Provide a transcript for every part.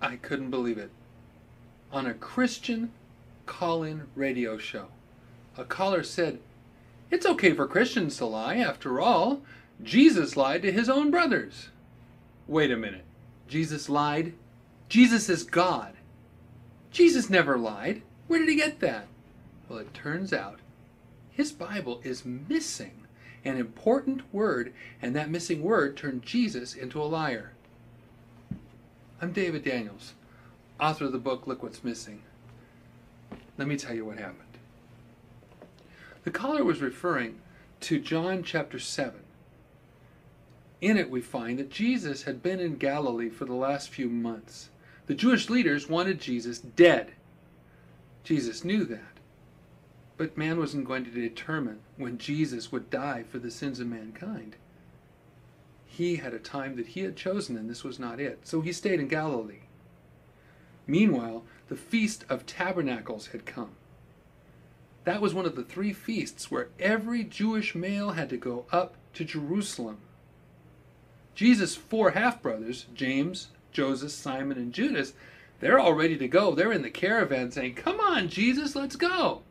I couldn't believe it. On a Christian call-in radio show, a caller said, "It's okay for Christians to lie. After all, Jesus lied to his own brothers." Wait a minute. Jesus lied? Jesus is God. Jesus never lied. Where did he get that? Well, it turns out his Bible is missing an important word, and that missing word turned Jesus into a liar. I'm David Daniels, author of the book, Look What's Missing. Let me tell you what happened. The caller was referring to John chapter 7. In it we find that Jesus had been in Galilee for the last few months. The Jewish leaders wanted Jesus dead. Jesus knew that. But man wasn't going to determine when Jesus would die for the sins of mankind. He had a time that he had chosen, and this was not it. So he stayed in Galilee. Meanwhile, the Feast of Tabernacles had come. That was one of the 3 feasts where every Jewish male had to go up to Jerusalem. Jesus' 4 half-brothers, James, Joseph, Simon, and Judas, they're all ready to go. They're in the caravan saying, "Come on, Jesus, let's go."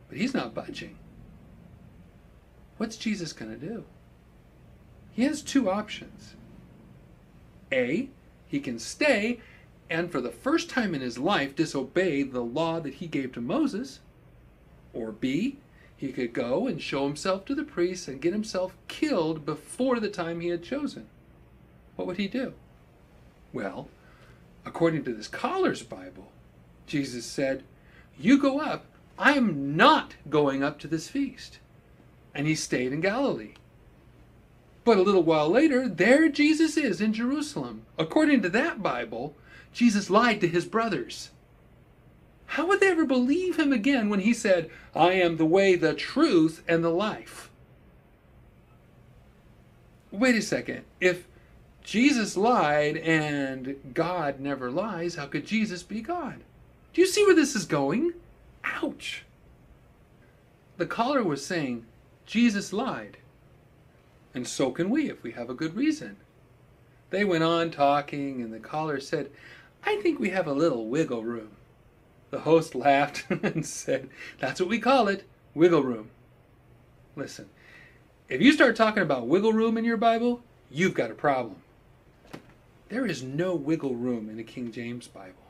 But he's not budging. What's Jesus going to do? He has 2 options. A, he can stay and for the first time in his life disobey the law that he gave to Moses. Or B, he could go and show himself to the priests and get himself killed before the time he had chosen. What would he do? Well, according to this caller's Bible, Jesus said, "You go up. I'm not going up to this feast." And he stayed in Galilee. But a little while later, there Jesus is in Jerusalem. According to that Bible, Jesus lied to his brothers. How would they ever believe him again when he said, "I am the way, the truth, and the life"? Wait a second. If Jesus lied and God never lies, how could Jesus be God? Do you see where this is going? Ouch. The caller was saying, Jesus lied. And so can we if we have a good reason. They went on talking, and the caller said, "I think we have a little wiggle room." The host laughed and said, "That's what we call it, wiggle room." Listen, if you start talking about wiggle room in your Bible, you've got a problem. There is no wiggle room in the King James Bible.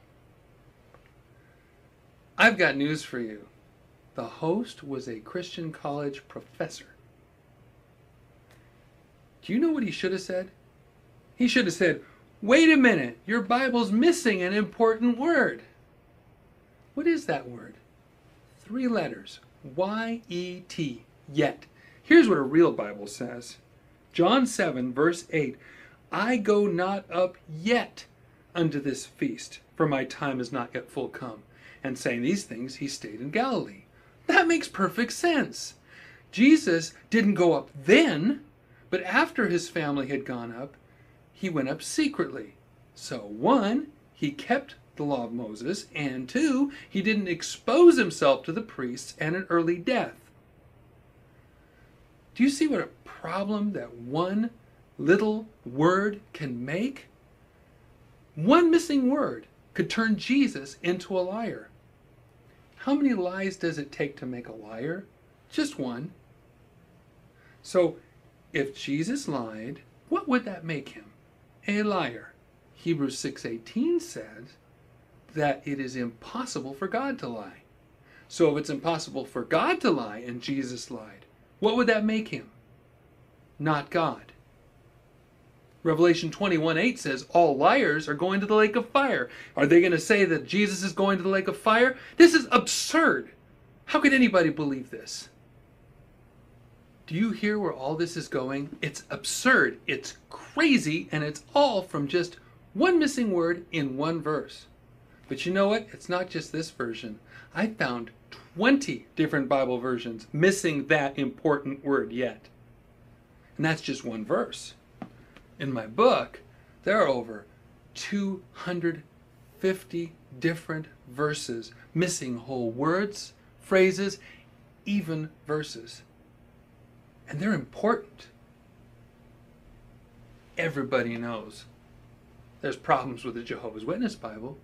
I've got news for you. The host was a Christian college professor. Do you know what he should have said? He should have said, "Wait a minute, your Bible's missing an important word." What is that word? 3 letters. Y-E-T. Yet. Here's what a real Bible says. John 7, verse 8. "I go not up yet unto this feast, for my time is not yet full come." And saying these things, he stayed in Galilee. That makes perfect sense. Jesus didn't go up then, but after his family had gone up, he went up secretly. So 1, he kept the law of Moses, and 2, he didn't expose himself to the priests and an early death. Do you see what a problem that one little word can make? One missing word could turn Jesus into a liar. How many lies does it take to make a liar? Just one. So, if Jesus lied, what would that make him? A liar. Hebrews 6:18 says that it is impossible for God to lie. So if it's impossible for God to lie and Jesus lied, what would that make him? Not God. Revelation 21:8 says all liars are going to the lake of fire. Are they going to say that Jesus is going to the lake of fire? This is absurd. How could anybody believe this? Do you hear where all this is going? It's absurd, it's crazy, and it's all from just one missing word in one verse. But you know what? It's not just this version. I found 20 different Bible versions missing that important word yet. And that's just one verse. In my book, there are over 250 different verses missing whole words, phrases, even verses. And they're important. Everybody knows there's problems with the Jehovah's Witness Bible,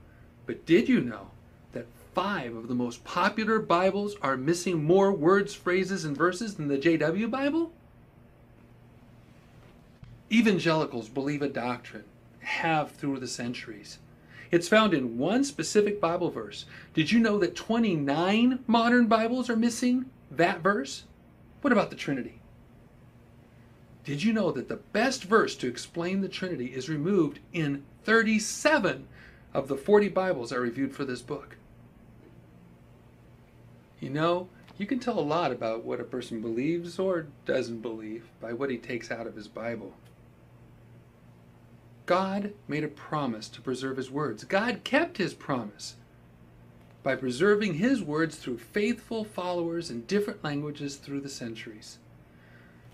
but did you know that 5 of the most popular Bibles are missing more words, phrases, and verses than the JW Bible? Evangelicals believe a doctrine, have through the centuries. It's found in one specific Bible verse. Did you know that 29 modern Bibles are missing that verse? What about the Trinity? Did you know that the best verse to explain the Trinity is removed in 37 of the 40 Bibles I reviewed for this book? You know, you can tell a lot about what a person believes or doesn't believe by what he takes out of his Bible. God made a promise to preserve his words. God kept his promise by preserving his words through faithful followers in different languages through the centuries.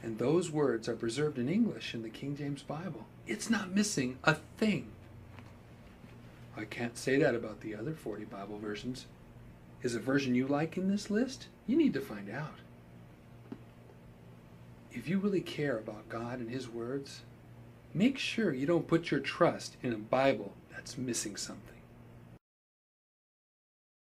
And those words are preserved in English in the King James Bible. It's not missing a thing. I can't say that about the other 40 Bible versions. Is a version you like in this list? You need to find out. If you really care about God and his words, make sure you don't put your trust in a Bible that's missing something.